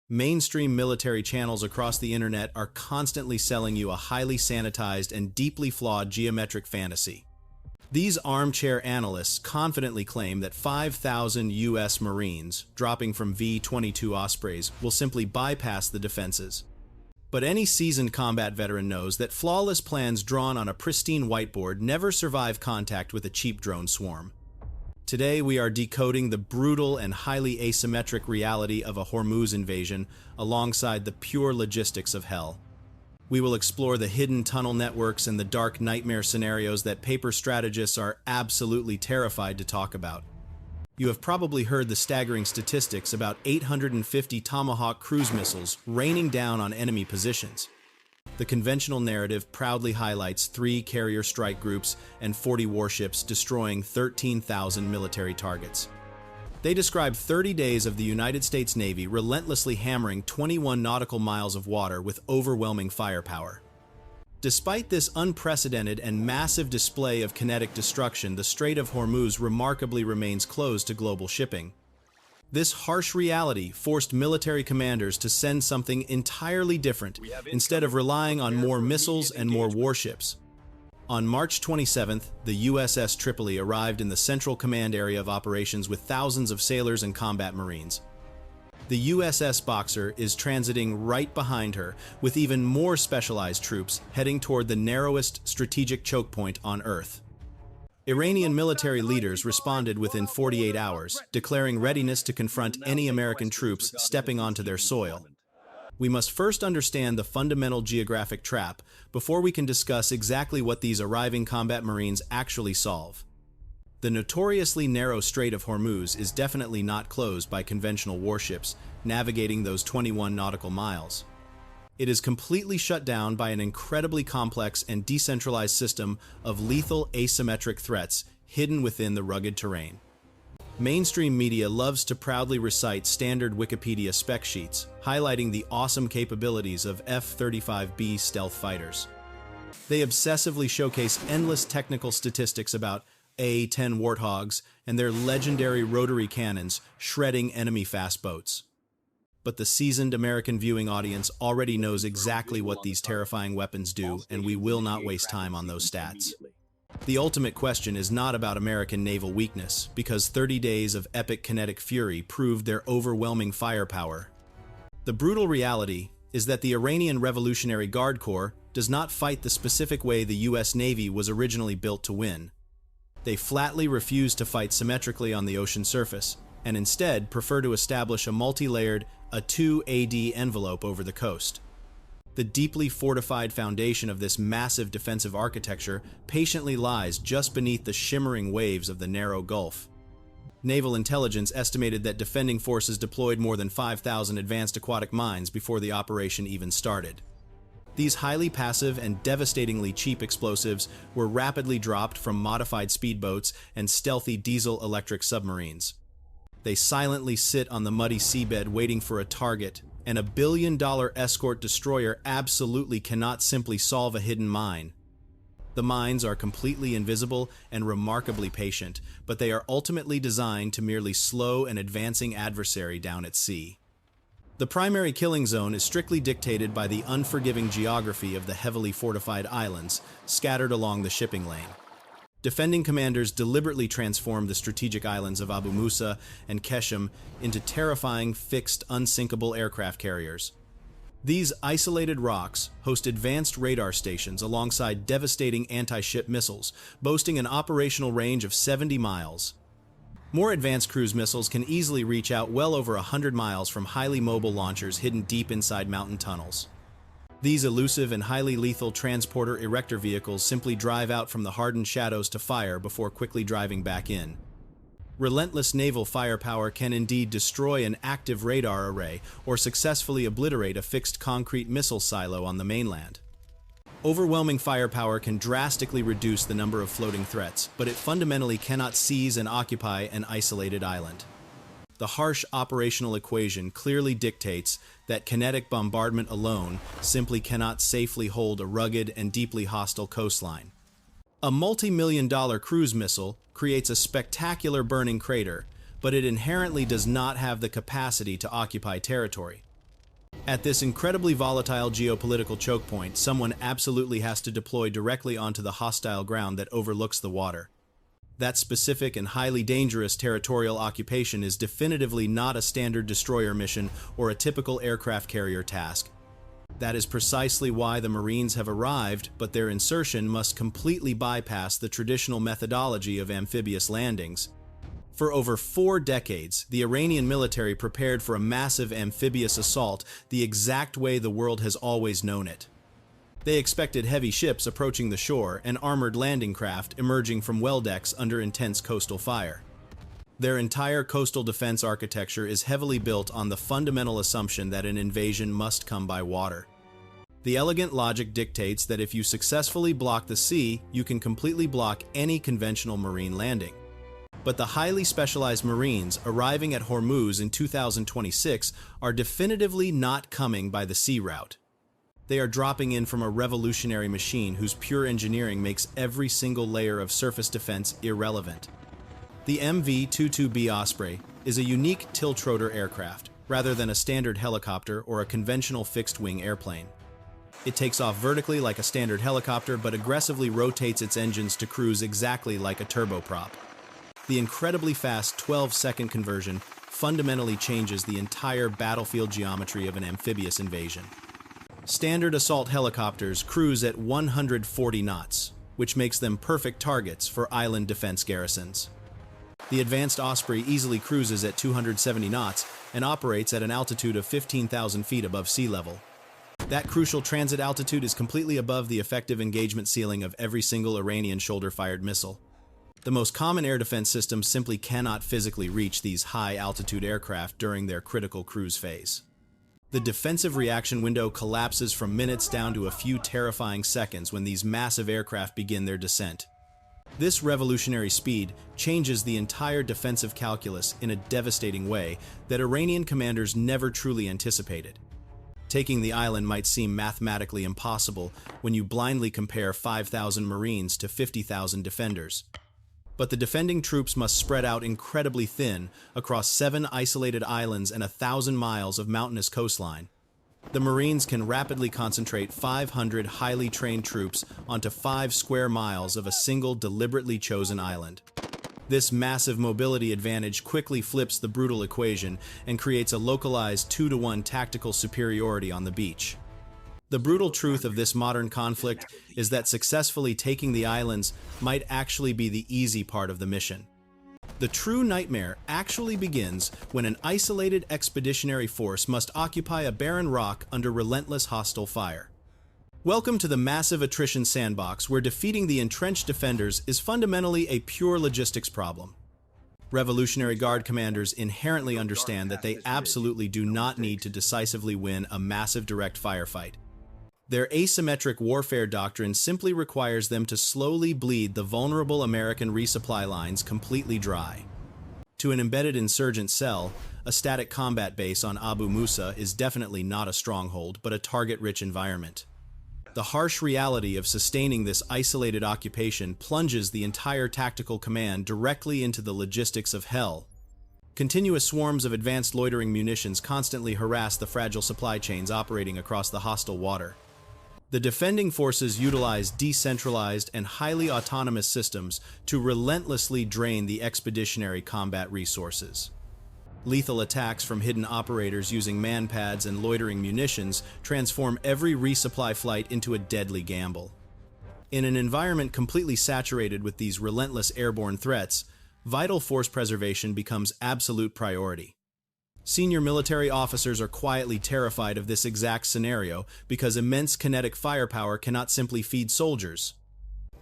Mainstream military channels across the internet are constantly selling you a highly sanitized and deeply flawed geometric fantasy. These armchair analysts confidently claim that 5,000 U.S. Marines, dropping from V-22 Ospreys, will simply bypass the defenses. But any seasoned combat veteran knows that flawless plans drawn on a pristine whiteboard never survive contact with a cheap drone swarm. Today, we are decoding the brutal and highly asymmetric reality of a Hormuz invasion alongside the pure logistics of hell. We will explore the hidden tunnel networks and the dark nightmare scenarios that paper strategists are absolutely terrified to talk about. You have probably heard the staggering statistics about 850 Tomahawk cruise missiles raining down on enemy positions. The conventional narrative proudly highlights 3 carrier strike groups and 40 warships destroying 13,000 military targets. They describe 30 days of the United States Navy relentlessly hammering 21 nautical miles of water with overwhelming firepower. Despite this unprecedented and massive display of kinetic destruction, the Strait of Hormuz remarkably remains closed to global shipping. This harsh reality forced military commanders to send something entirely different, instead of relying on more missiles and more warships. On March 27th, the USS Tripoli arrived in the Central Command area of operations with thousands of sailors and combat marines. The USS Boxer is transiting right behind her, with even more specialized troops heading toward the narrowest strategic choke point on Earth. Iranian military leaders responded within 48 hours, declaring readiness to confront any American troops stepping onto their soil. We must first understand the fundamental geographic trap before we can discuss exactly what these arriving combat marines actually solve. The notoriously narrow Strait of Hormuz is definitely not closed by conventional warships navigating those 21 nautical miles. It is completely shut down by an incredibly complex and decentralized system of lethal asymmetric threats hidden within the rugged terrain. Mainstream media loves to proudly recite standard Wikipedia spec sheets, highlighting the awesome capabilities of F-35B stealth fighters. They obsessively showcase endless technical statistics about A-10 Warthogs and their legendary rotary cannons shredding enemy fast boats. But the seasoned American viewing audience already knows exactly what these terrifying weapons do, and we will not waste time on those stats. The ultimate question is not about American naval weakness, because 30 days of epic kinetic fury proved their overwhelming firepower. The brutal reality is that the Iranian Revolutionary Guard Corps does not fight the specific way the US Navy was originally built to win. They flatly refuse to fight symmetrically on the ocean surface, and instead prefer to establish a multi-layered A2 AD envelope over the coast. The deeply fortified foundation of this massive defensive architecture patiently lies just beneath the shimmering waves of the narrow Gulf. Naval intelligence estimated that defending forces deployed more than 5,000 advanced aquatic mines before the operation even started. These highly passive and devastatingly cheap explosives were rapidly dropped from modified speedboats and stealthy diesel-electric submarines. They silently sit on the muddy seabed waiting for a target, and a billion-dollar escort destroyer absolutely cannot simply solve a hidden mine. The mines are completely invisible and remarkably patient, but they are ultimately designed to merely slow an advancing adversary down at sea. The primary killing zone is strictly dictated by the unforgiving geography of the heavily fortified islands scattered along the shipping lane. Defending commanders deliberately transformed the strategic islands of Abu Musa and Keshem into terrifying, fixed, unsinkable aircraft carriers. These isolated rocks host advanced radar stations alongside devastating anti-ship missiles, boasting an operational range of 70 miles. More advanced cruise missiles can easily reach out well over 100 miles from highly mobile launchers hidden deep inside mountain tunnels. These elusive and highly lethal transporter erector vehicles simply drive out from the hardened shadows to fire before quickly driving back in. Relentless naval firepower can indeed destroy an active radar array or successfully obliterate a fixed concrete missile silo on the mainland. Overwhelming firepower can drastically reduce the number of floating threats, but it fundamentally cannot seize and occupy an isolated island. The harsh operational equation clearly dictates that kinetic bombardment alone simply cannot safely hold a rugged and deeply hostile coastline. A multi-million-dollar cruise missile creates a spectacular burning crater, but it inherently does not have the capacity to occupy territory. At this incredibly volatile geopolitical choke point, someone absolutely has to deploy directly onto the hostile ground that overlooks the water. That specific and highly dangerous territorial occupation is definitively not a standard destroyer mission or a typical aircraft carrier task. That is precisely why the Marines have arrived, but their insertion must completely bypass the traditional methodology of amphibious landings. For over 4 decades, the Iranian military prepared for a massive amphibious assault the exact way the world has always known it. They expected heavy ships approaching the shore and armored landing craft emerging from well decks under intense coastal fire. Their entire coastal defense architecture is heavily built on the fundamental assumption that an invasion must come by water. The elegant logic dictates that if you successfully block the sea, you can completely block any conventional marine landing. But the highly specialized Marines arriving at Hormuz in 2026 are definitively not coming by the sea route. They are dropping in from a revolutionary machine whose pure engineering makes every single layer of surface defense irrelevant. The MV-22B Osprey is a unique tiltrotor aircraft, rather than a standard helicopter or a conventional fixed-wing airplane. It takes off vertically like a standard helicopter, but aggressively rotates its engines to cruise exactly like a turboprop. The incredibly fast 12-second conversion fundamentally changes the entire battlefield geometry of an amphibious invasion. Standard assault helicopters cruise at 140 knots, which makes them perfect targets for island defense garrisons. The advanced Osprey easily cruises at 270 knots and operates at an altitude of 15,000 feet above sea level. That crucial transit altitude is completely above the effective engagement ceiling of every single Iranian shoulder-fired missile. The most common air defense systems simply cannot physically reach these high-altitude aircraft during their critical cruise phase. The defensive reaction window collapses from minutes down to a few terrifying seconds when these massive aircraft begin their descent. This revolutionary speed changes the entire defensive calculus in a devastating way that Iranian commanders never truly anticipated. Taking the island might seem mathematically impossible when you blindly compare 5,000 Marines to 50,000 defenders. But the defending troops must spread out incredibly thin across 7 isolated islands and 1,000 miles of mountainous coastline. The Marines can rapidly concentrate 500 highly trained troops onto 5 square miles of a single deliberately chosen island. This massive mobility advantage quickly flips the brutal equation and creates a localized 2-to-1 tactical superiority on the beach. The brutal truth of this modern conflict is that successfully taking the islands might actually be the easy part of the mission. The true nightmare actually begins when an isolated expeditionary force must occupy a barren rock under relentless hostile fire. Welcome to the massive attrition sandbox where defeating the entrenched defenders is fundamentally a pure logistics problem. Revolutionary Guard commanders inherently understand that they absolutely do not need to decisively win a massive direct firefight. Their asymmetric warfare doctrine simply requires them to slowly bleed the vulnerable American resupply lines completely dry. To an embedded insurgent cell, a static combat base on Abu Musa is definitely not a stronghold, but a target-rich environment. The harsh reality of sustaining this isolated occupation plunges the entire tactical command directly into the logistics of hell. Continuous swarms of advanced loitering munitions constantly harass the fragile supply chains operating across the hostile water. The defending forces utilize decentralized and highly autonomous systems to relentlessly drain the expeditionary combat resources. Lethal attacks from hidden operators using manpads and loitering munitions transform every resupply flight into a deadly gamble. In an environment completely saturated with these relentless airborne threats, vital force preservation becomes absolute priority. Senior military officers are quietly terrified of this exact scenario because immense kinetic firepower cannot simply feed soldiers.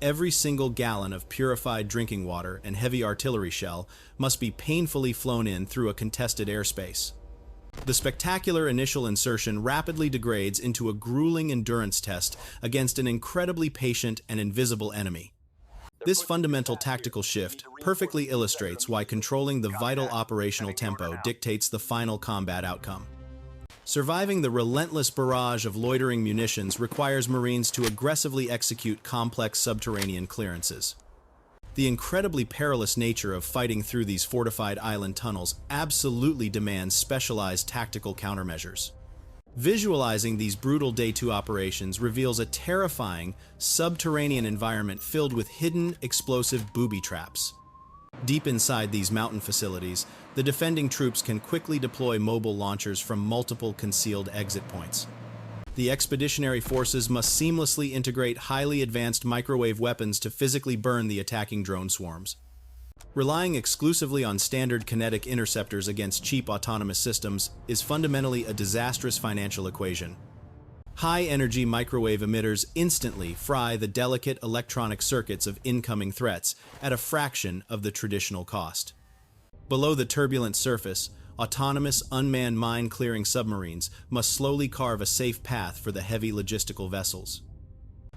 Every single gallon of purified drinking water and heavy artillery shell must be painfully flown in through a contested airspace. The spectacular initial insertion rapidly degrades into a grueling endurance test against an incredibly patient and invisible enemy. This fundamental tactical shift perfectly illustrates why controlling the vital operational tempo dictates the final combat outcome. Surviving the relentless barrage of loitering munitions requires Marines to aggressively execute complex subterranean clearances. The incredibly perilous nature of fighting through these fortified island tunnels absolutely demands specialized tactical countermeasures. Visualizing these brutal Day 2 operations reveals a terrifying, subterranean environment filled with hidden, explosive booby traps. Deep inside these mountain facilities, the defending troops can quickly deploy mobile launchers from multiple concealed exit points. The expeditionary forces must seamlessly integrate highly advanced microwave weapons to physically burn the attacking drone swarms. Relying exclusively on standard kinetic interceptors against cheap autonomous systems is fundamentally a disastrous financial equation. High-energy microwave emitters instantly fry the delicate electronic circuits of incoming threats at a fraction of the traditional cost. Below the turbulent surface, autonomous unmanned mine-clearing submarines must slowly carve a safe path for the heavy logistical vessels.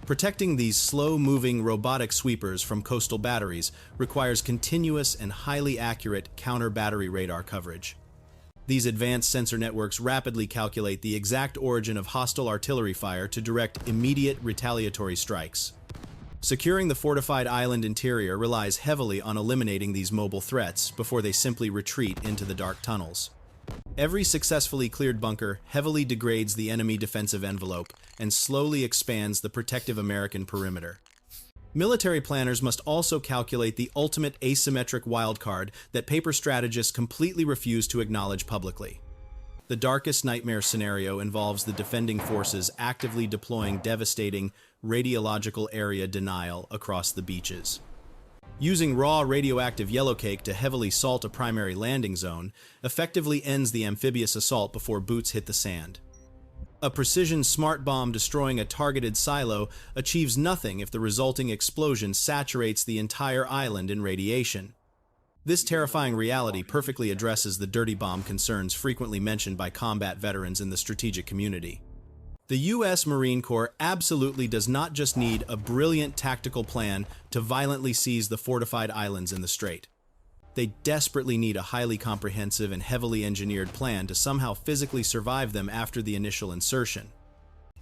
Protecting these slow-moving robotic sweepers from coastal batteries requires continuous and highly accurate counter-battery radar coverage. These advanced sensor networks rapidly calculate the exact origin of hostile artillery fire to direct immediate retaliatory strikes. Securing the fortified island interior relies heavily on eliminating these mobile threats before they simply retreat into the dark tunnels. Every successfully cleared bunker heavily degrades the enemy defensive envelope and slowly expands the protective American perimeter. Military planners must also calculate the ultimate asymmetric wildcard that paper strategists completely refuse to acknowledge publicly. The darkest nightmare scenario involves the defending forces actively deploying devastating radiological area denial across the beaches. Using raw radioactive yellowcake to heavily salt a primary landing zone effectively ends the amphibious assault before boots hit the sand. A precision smart bomb destroying a targeted silo achieves nothing if the resulting explosion saturates the entire island in radiation. This terrifying reality perfectly addresses the dirty bomb concerns frequently mentioned by combat veterans in the strategic community. The U.S. Marine Corps absolutely does not just need a brilliant tactical plan to violently seize the fortified islands in the strait. They desperately need a highly comprehensive and heavily engineered plan to somehow physically survive them after the initial insertion.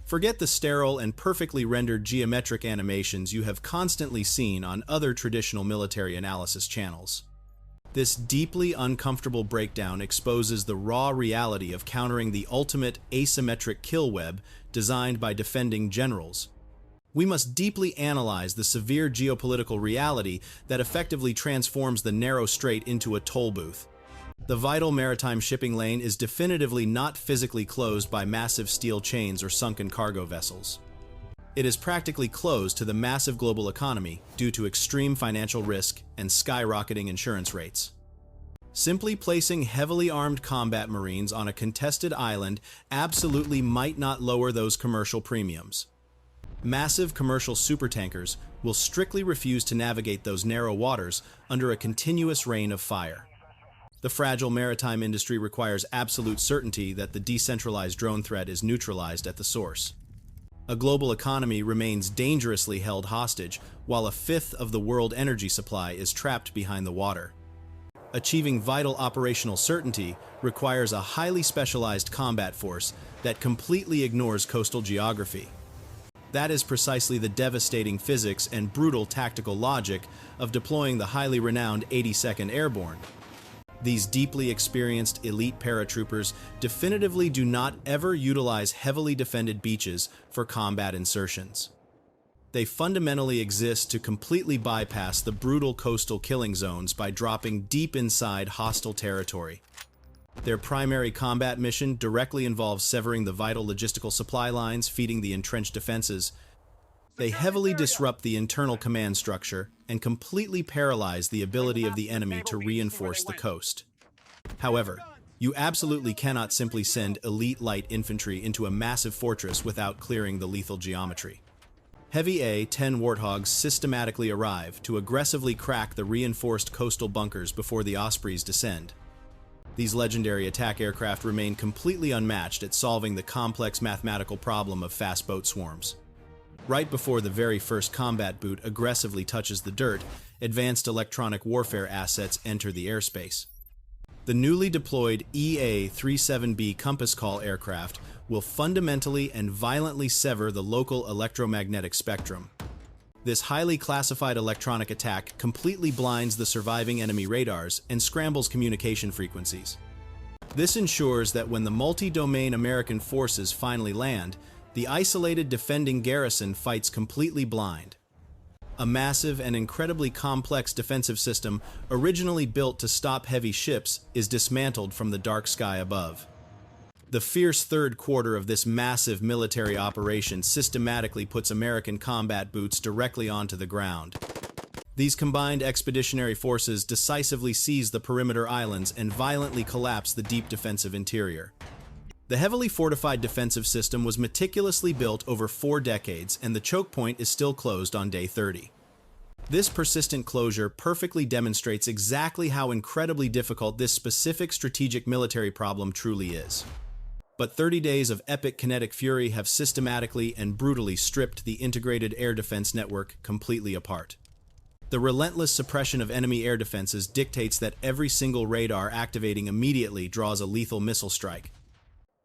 Forget the sterile and perfectly rendered geometric animations you have constantly seen on other traditional military analysis channels. This deeply uncomfortable breakdown exposes the raw reality of countering the ultimate asymmetric kill web designed by defending generals. We must deeply analyze the severe geopolitical reality that effectively transforms the narrow strait into a toll booth. The vital maritime shipping lane is definitively not physically closed by massive steel chains or sunken cargo vessels. It is practically closed to the massive global economy due to extreme financial risk and skyrocketing insurance rates. Simply placing heavily armed combat marines on a contested island absolutely might not lower those commercial premiums. Massive commercial supertankers will strictly refuse to navigate those narrow waters under a continuous rain of fire. The fragile maritime industry requires absolute certainty that the decentralized drone threat is neutralized at the source. A global economy remains dangerously held hostage, while a fifth of the world energy supply is trapped behind the water. Achieving vital operational certainty requires a highly specialized combat force that completely ignores coastal geography. That is precisely the devastating physics and brutal tactical logic of deploying the highly renowned 82nd Airborne. These deeply experienced elite paratroopers definitively do not ever utilize heavily defended beaches for combat insertions. They fundamentally exist to completely bypass the brutal coastal killing zones by dropping deep inside hostile territory. Their primary combat mission directly involves severing the vital logistical supply lines feeding the entrenched defenses. They heavily disrupt the internal command structure and completely paralyze the ability of the enemy to reinforce the coast. However, you absolutely cannot simply send elite light infantry into a massive fortress without clearing the lethal geometry. Heavy A-10 Warthogs systematically arrive to aggressively crack the reinforced coastal bunkers before the Ospreys descend. These legendary attack aircraft remain completely unmatched at solving the complex mathematical problem of fast boat swarms. Right before the very first combat boot aggressively touches the dirt, advanced electronic warfare assets enter the airspace. The newly deployed EA-37B Compass Call aircraft will fundamentally and violently sever the local electromagnetic spectrum. This highly classified electronic attack completely blinds the surviving enemy radars and scrambles communication frequencies. This ensures that when the multi-domain American forces finally land, the isolated defending garrison fights completely blind. A massive and incredibly complex defensive system, originally built to stop heavy ships, is dismantled from the dark sky above. The fierce third quarter of this massive military operation systematically puts American combat boots directly onto the ground. These combined expeditionary forces decisively seize the perimeter islands and violently collapse the deep defensive interior. The heavily fortified defensive system was meticulously built over 4 decades, and the choke point is still closed on day 30. This persistent closure perfectly demonstrates exactly how incredibly difficult this specific strategic military problem truly is. But 30 days of epic kinetic fury have systematically and brutally stripped the integrated air defense network completely apart. The relentless suppression of enemy air defenses dictates that every single radar activating immediately draws a lethal missile strike.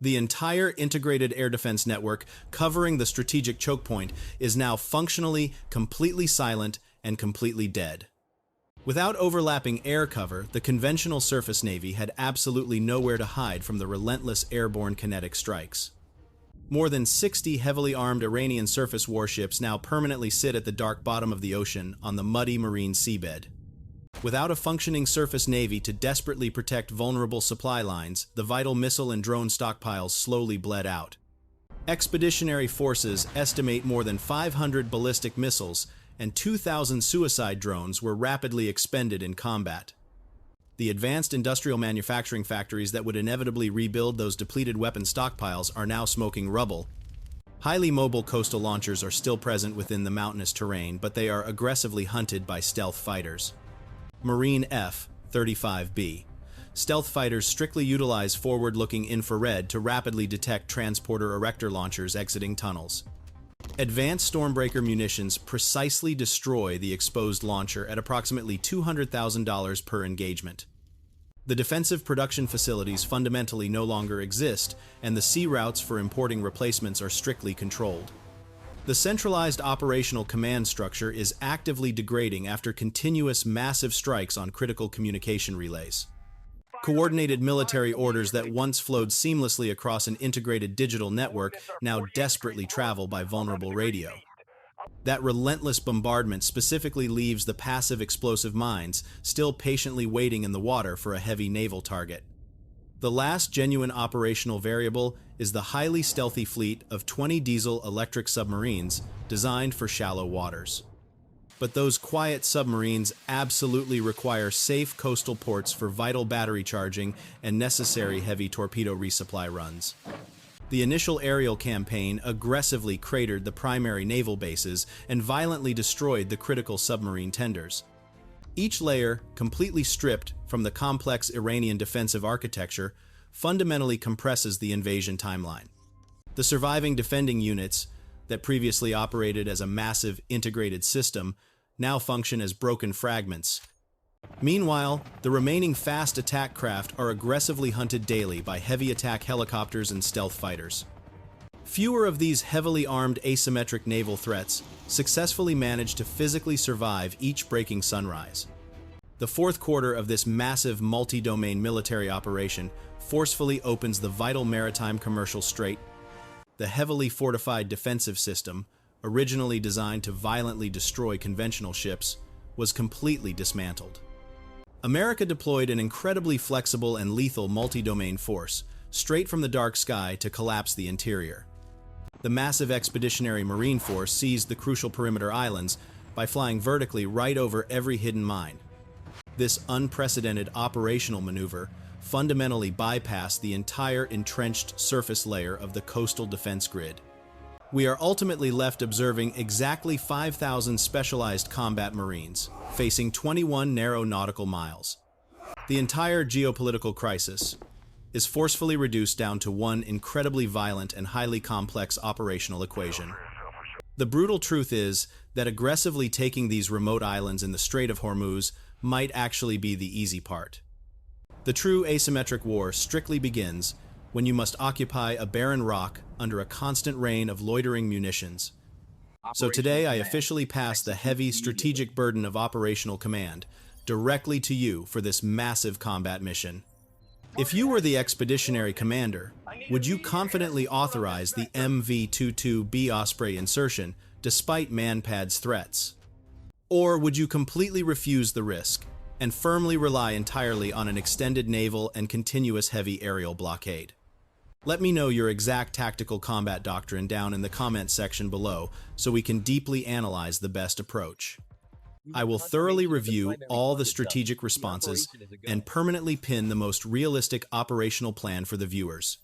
The entire integrated air defense network covering the strategic choke point is now functionally completely silent and completely dead. Without overlapping air cover, the conventional surface navy had absolutely nowhere to hide from the relentless airborne kinetic strikes. More than 60 heavily armed Iranian surface warships now permanently sit at the dark bottom of the ocean on the muddy marine seabed. Without a functioning surface navy to desperately protect vulnerable supply lines, the vital missile and drone stockpiles slowly bled out. Expeditionary forces estimate more than 500 ballistic missiles and 2,000 suicide drones were rapidly expended in combat. The advanced industrial manufacturing factories that would inevitably rebuild those depleted weapon stockpiles are now smoking rubble. Highly mobile coastal launchers are still present within the mountainous terrain, but they are aggressively hunted by stealth fighters. Marine F-35B. Stealth fighters strictly utilize forward-looking infrared to rapidly detect transporter erector launchers exiting tunnels. Advanced Stormbreaker munitions precisely destroy the exposed launcher at approximately $200,000 per engagement. The defensive production facilities fundamentally no longer exist, and the sea routes for importing replacements are strictly controlled. The centralized operational command structure is actively degrading after continuous massive strikes on critical communication relays. Coordinated military orders that once flowed seamlessly across an integrated digital network now desperately travel by vulnerable radio. That relentless bombardment specifically leaves the passive explosive mines still patiently waiting in the water for a heavy naval target. The last genuine operational variable is the highly stealthy fleet of 20 diesel-electric submarines designed for shallow waters. But those quiet submarines absolutely require safe coastal ports for vital battery charging and necessary heavy torpedo resupply runs. The initial aerial campaign aggressively cratered the primary naval bases and violently destroyed the critical submarine tenders. Each layer, completely stripped from the complex Iranian defensive architecture, fundamentally compresses the invasion timeline. The surviving defending units that previously operated as a massive integrated system now function as broken fragments. Meanwhile, the remaining fast attack craft are aggressively hunted daily by heavy attack helicopters and stealth fighters. Fewer of these heavily armed asymmetric naval threats successfully manage to physically survive each breaking sunrise. The fourth quarter of this massive multi-domain military operation forcefully opens the vital maritime commercial strait. The heavily fortified defensive system, originally designed to violently destroy conventional ships, was completely dismantled. America deployed an incredibly flexible and lethal multi-domain force, straight from the dark sky to collapse the interior. The massive expeditionary marine force seized the crucial perimeter islands by flying vertically right over every hidden mine. This unprecedented operational maneuver fundamentally bypassed the entire entrenched surface layer of the coastal defense grid. We are ultimately left observing exactly 5,000 specialized combat marines, facing 21 narrow nautical miles. The entire geopolitical crisis is forcefully reduced down to one incredibly violent and highly complex operational equation. The brutal truth is that aggressively taking these remote islands in the Strait of Hormuz might actually be the easy part. The true asymmetric war strictly begins when you must occupy a barren rock under a constant rain of loitering munitions. So today I officially pass the heavy strategic burden of operational command directly to you for this massive combat mission. If you were the expeditionary commander, would you confidently authorize the MV-22B Osprey insertion despite MANPAD's threats? Or would you completely refuse the risk and firmly rely entirely on an extended naval and continuous heavy aerial blockade? Let me know your exact tactical combat doctrine down in the comments section below so we can deeply analyze the best approach. I will thoroughly review all the strategic responses and permanently pin the most realistic operational plan for the viewers.